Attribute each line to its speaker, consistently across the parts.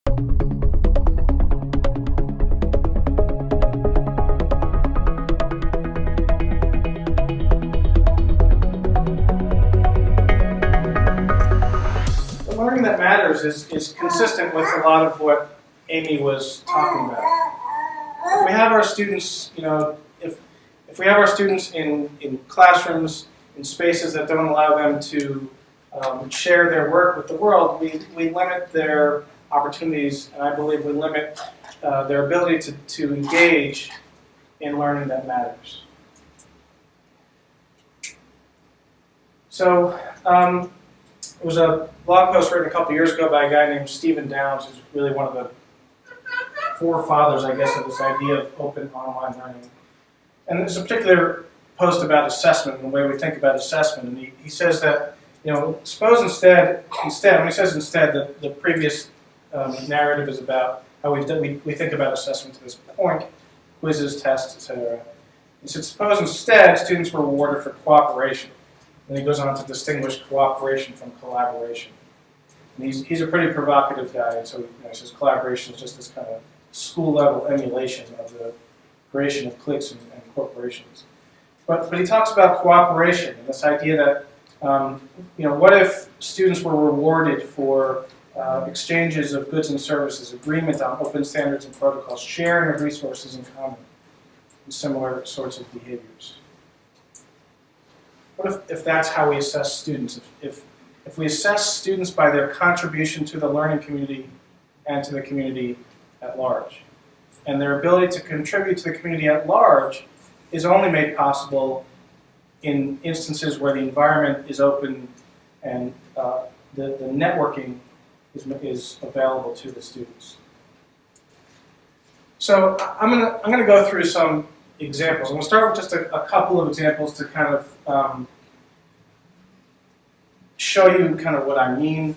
Speaker 1: The learning that matters is consistent with a lot of what Amy was talking about. If we have our students, if we have our students in classrooms, in spaces that don't allow them to share their work with the world, we limit their opportunities, and I believe we limit their ability to engage in learning that matters. So, there was a blog post written a couple years ago by a guy named Stephen Downes, who's really one of the forefathers, I guess, of this idea of open online learning. And there's a particular post about assessment and the way we think about assessment. And he says that, suppose instead, when he says instead, that the previous narrative is about how we think about assessment to this point, quizzes, tests, etc. He said, suppose instead students were rewarded for cooperation. And he goes on to distinguish cooperation from collaboration. And he's a pretty provocative guy, and so he says collaboration is just this kind of school-level emulation of the creation of cliques and corporations. But he talks about cooperation and this idea that, what if students were rewarded for exchanges of goods and services, agreement on open standards and protocols, sharing of resources in common, and similar sorts of behaviors? What if that's how we assess students? If we assess students by their contribution to the learning community and to the community at large, and their ability to contribute to the community at large is only made possible in instances where the environment is open and the networking is available to the students. So I'm gonna go through some examples. I'm going to start with just a couple of examples to kind of show you kind of what I mean,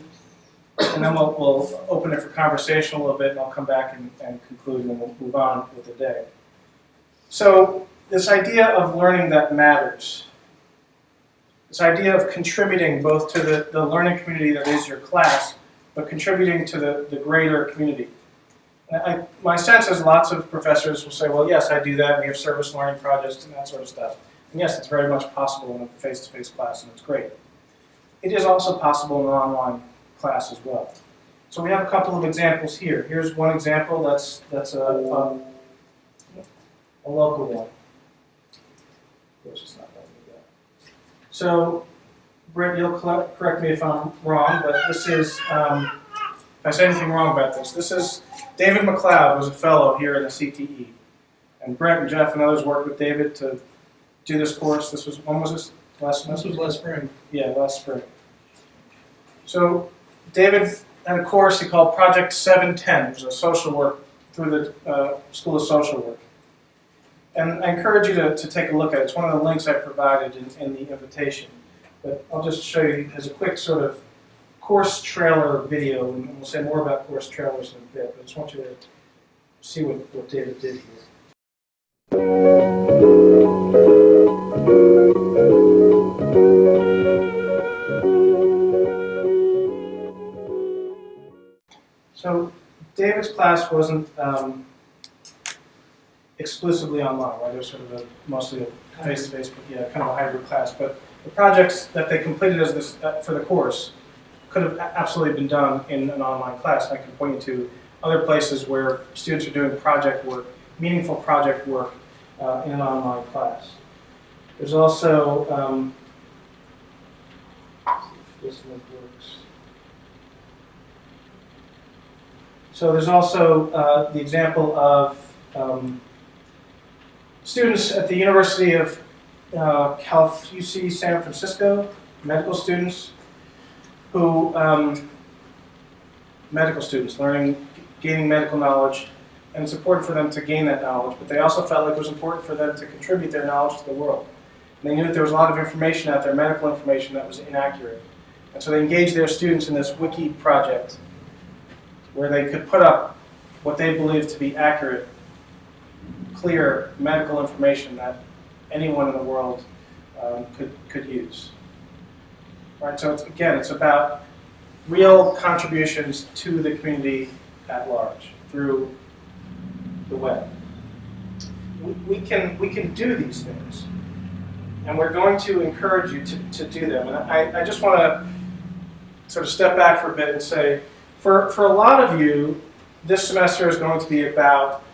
Speaker 1: and then we'll open it for conversation a little bit, and I'll come back and conclude, and then we'll move on with the day. So this idea of learning that matters, this idea of contributing both to the learning community that is your class, but contributing to the greater community. My sense is lots of professors will say, well, yes, I do that. We have service learning projects and that sort of stuff. And yes, it's very much possible in a face-to-face class, and it's great. It is also possible in an online class as well. So we have a couple of examples here. Here's one example that's a local one. Which is not letting me go. So, Britt, you'll correct me if I'm wrong, but this is, if I say anything wrong about this is David McLeod was a fellow here in the CTE. And Brent and Jeff and others worked with David to do this course. When was this? Last semester?
Speaker 2: This was last spring.
Speaker 1: Yeah, last spring. So David had a course he called Project 710, which was a social work through the School of Social Work. And I encourage you to take a look at it. It's one of the links I provided in the invitation. But I'll just show you as a quick sort of course trailer video, and we'll say more about course trailers in a bit, but I just want you to see what David did here. So David's class wasn't exclusively online, right? It was sort of mostly a face-to-face, but yeah, kind of a hybrid class. But the projects that they completed as this for the course could have absolutely been done in an online class. I can point you to other places where students are doing project work, meaningful project work in an online class. There's also, this link works. So there's also the example of students at the University of UC San Francisco, medical students who, gaining medical knowledge, and it's important for them to gain that knowledge, but they also felt like it was important for them to contribute their knowledge to the world. And they knew that there was a lot of information out there, medical information, that was inaccurate. And so they engaged their students in this wiki project where they could put up what they believed to be accurate, clear medical information that anyone in the world could use. Right, so it's about real contributions to the community at large through the web. We can do these things, and we're going to encourage you to do them. And I just want to sort of step back for a bit and say, for a lot of you, this semester is going to be about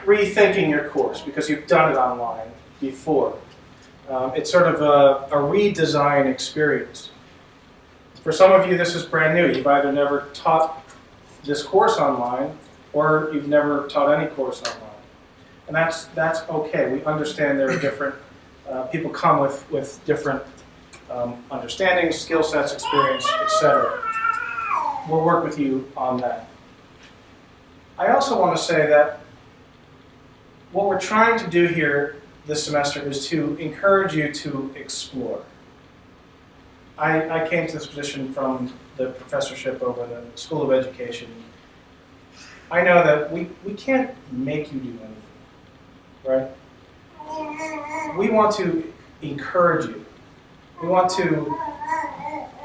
Speaker 1: rethinking your course because you've done it online before. It's sort of a redesign experience. For some of you, this is brand new. You've either never taught this course online or you've never taught any course online. And that's okay. We understand there are different, people come with different understandings, skill sets, experience, etc. We'll work with you on that. I also want to say that what we're trying to do here this semester is to encourage you to explore. I came to this position from the professorship over in the School of Education. I know that we can't make you do anything, right? We want to encourage you. We want to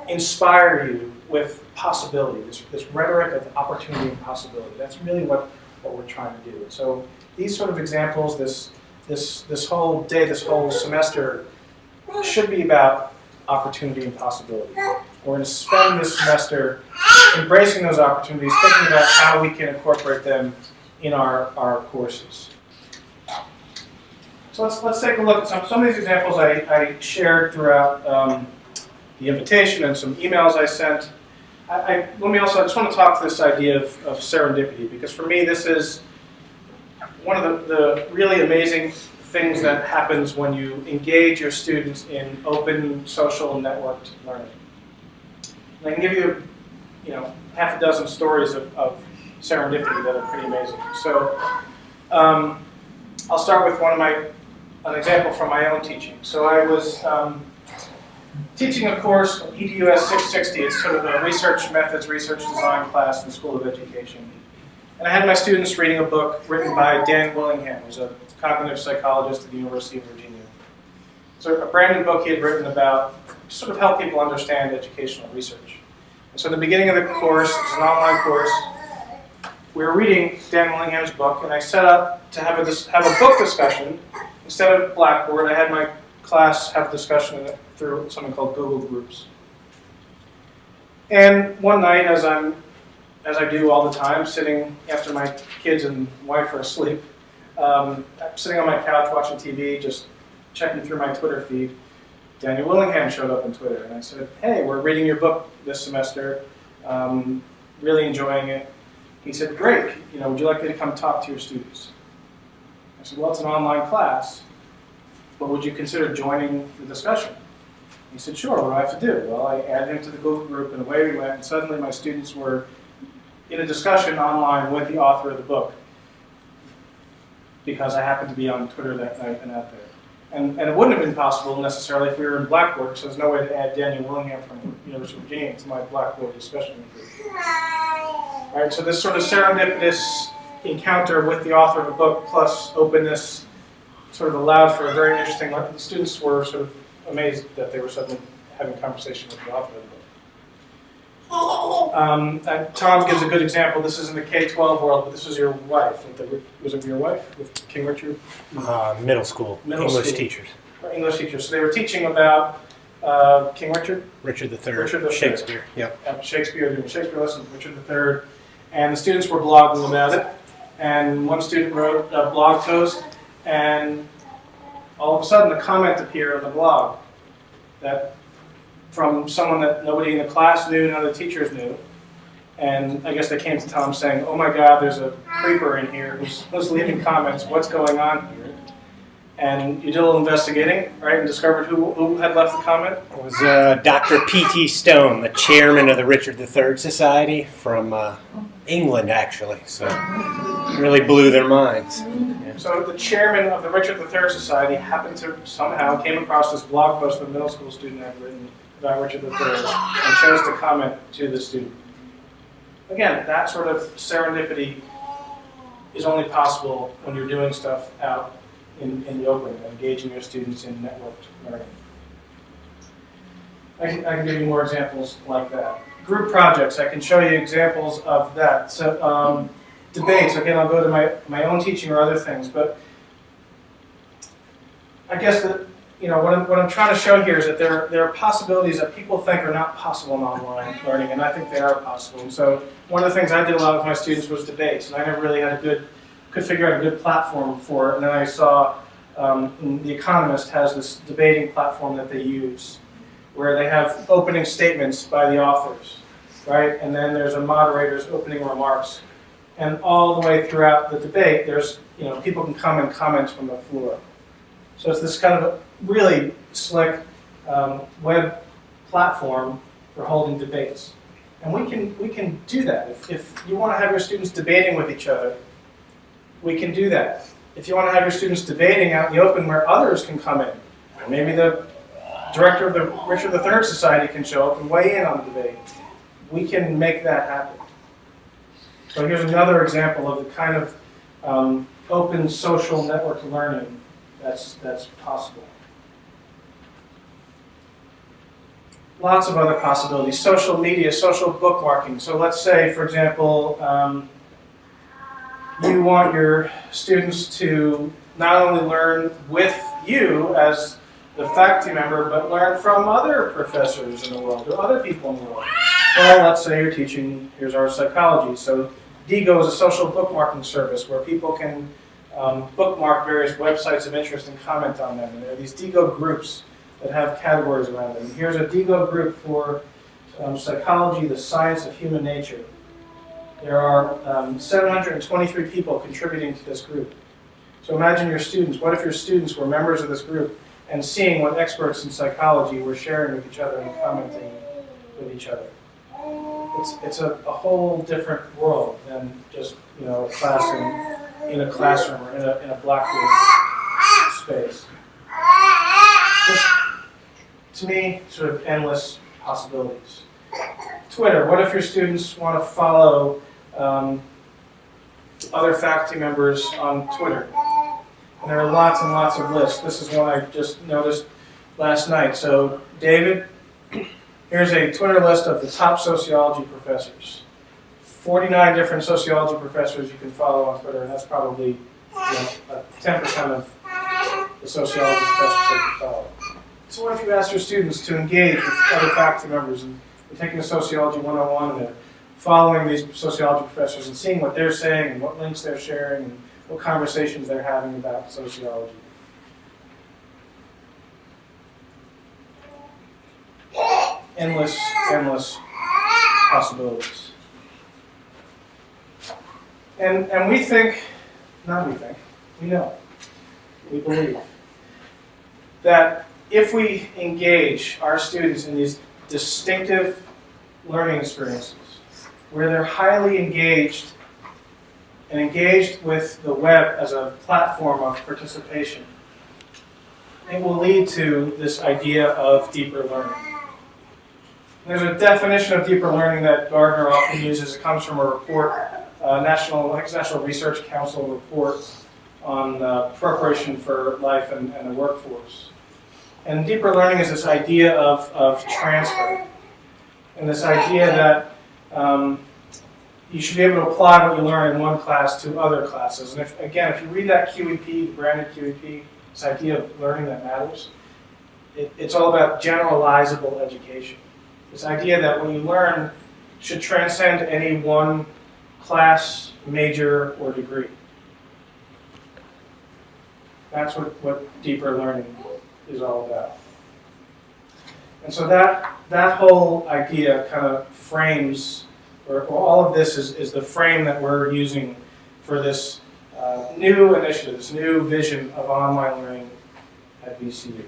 Speaker 1: inspire you with possibility, this rhetoric of opportunity and possibility. That's really what we're trying to do. So these sort of examples, this whole day, this whole semester should be about opportunity and possibility. We're going to spend this semester embracing those opportunities, thinking about how we can incorporate them in our courses. So let's take a look at some of these examples I shared throughout the invitation and some emails I sent. I just want to talk to this idea of serendipity, because for me this is one of the really amazing things that happens when you engage your students in open, social, networked learning. And I can give you, half a dozen stories of serendipity that are pretty amazing. So I'll start with an example from my own teaching. So I was teaching a course, EDUS 660. It's sort of a research methods, research design class in the School of Education. And I had my students reading a book written by Dan Willingham, who's a cognitive psychologist at the University of Virginia. So a brand new book he had written about to sort of help people understand educational research. And so in the beginning of the course, it's an online course, we were reading Dan Willingham's book, and I set up to have a book discussion. Instead of Blackboard, I had my class have a discussion through something called Google Groups. And one night, as I do all the time, sitting after my kids and wife are asleep, I'm sitting on my couch watching TV, just checking through my Twitter feed. Daniel Willingham showed up on Twitter, and I said, "Hey, we're reading your book this semester, really enjoying it." He said, "Great, would you like me to come talk to your students?" I said, "Well, it's an online class, but would you consider joining the discussion?" He said, "Sure, what do I have to do?" Well, I added him to the Google group, and away we went, and suddenly my students were in a discussion online with the author of the book, because I happened to be on Twitter that night and out there. And it wouldn't have been possible necessarily if we were in Blackboard, so there's no way to add Daniel Willingham from the University of Virginia to my Blackboard discussion group. All right, so this sort of serendipitous encounter with the author of a book plus openness sort of allowed for a very interesting, the students were sort of amazed that they were suddenly having a conversation with the author of the book. Tom gives a good example. This is in the K-12 world, but this was your wife. Was it your wife with King Richard?
Speaker 2: Middle school. English teachers.
Speaker 1: English teachers. So they were teaching about King Richard?
Speaker 2: Richard III.
Speaker 1: Richard III.
Speaker 2: Shakespeare. Yep.
Speaker 1: Shakespeare, doing Shakespeare lessons, Richard III. And the students were blogging about it. And one student wrote a blog post, and all of a sudden a comment appeared on the blog that from someone that nobody in the class knew, none of the teachers knew. And I guess they came to Tom saying, "Oh my God, there's a creeper in here who's leaving comments. What's going on here?" And you did a little investigating, right, and discovered who had left the comment?
Speaker 2: It was Dr. P.T. Stone, the chairman of the Richard III Society from England, actually. So it really blew their minds. Yeah.
Speaker 1: So the chairman of the Richard III Society happened to somehow came across this blog post that a middle school student had written about Richard III and chose to comment to the student. Again, that sort of serendipity is only possible when you're doing stuff out in the open, engaging your students in networked learning. I can give you more examples like that. group projects, I can show you examples of that. So debates, again, I'll go to my own teaching or other things, but I guess that, what I'm trying to show here is that there are possibilities that people think are not possible in online learning, and I think they are possible. And so one of the things I did a lot with my students was debates, and I never really had could figure out a good platform for it. And then I saw The Economist has this debating platform that they use, where they have opening statements by the authors, right? And then there's a moderator's opening remarks. And all the way throughout the debate, there's, people can come and comment from the floor. So it's this kind of a really slick web platform for holding debates. And we can do that. If you want to have your students debating with each other, we can do that. If you want to have your students debating out in the open where others can come in, maybe the director of the Richard III Society can show up and weigh in on the debate. We can make that happen. So here's another example of the kind of open social network learning that's possible. Lots of other possibilities. Social media, social bookmarking. So let's say, for example, you want your students to not only learn with you as the faculty member, but learn from other professors in the world or other people in the world. Well, let's say you're teaching, here's our psychology. So Digo is a social bookmarking service where people can bookmark various websites of interest and comment on them. And there are these Digo groups that have categories around them. And here's a Digo group for psychology, the science of human nature. There are 723 people contributing to this group. So imagine your students. What if your students were members of this group and seeing what experts in psychology were sharing with each other and commenting with each other? It's a whole different world than just a class in a classroom or in a blackboard space. Just, to me, sort of endless possibilities. Twitter. What if your students want to follow other faculty members on Twitter? And there are lots and lots of lists. This is one I just noticed last night. So, David, here's a Twitter list of the top sociology professors. 49 different sociology professors you can follow on Twitter, and that's probably 10% of the sociology professors that you follow. So what if you ask your students to engage with other faculty members, and they're taking a Sociology 101 and they're following these sociology professors and seeing what they're saying and what links they're sharing and what conversations they're having about sociology. Endless possibilities. And we know, we believe that if we engage our students in these distinctive learning experiences, where they're highly engaged and engaged with the web as a platform of participation, it will lead to this idea of deeper learning. There's a definition of deeper learning that Gardner often uses. It comes from a report, National Research Council report on preparation for life and the workforce. And deeper learning is this idea of transfer, and this idea that you should be able to apply what you learn in one class to other classes. And if you read that QEP, the branded QEP, this idea of learning that matters, it's all about generalizable education. This idea that what you learn should transcend any one class, major, or degree. That's what deeper learning is all about. And so that whole idea kind of frames, or all of this is the frame that we're using for this new initiative, this new vision of online learning at VCU.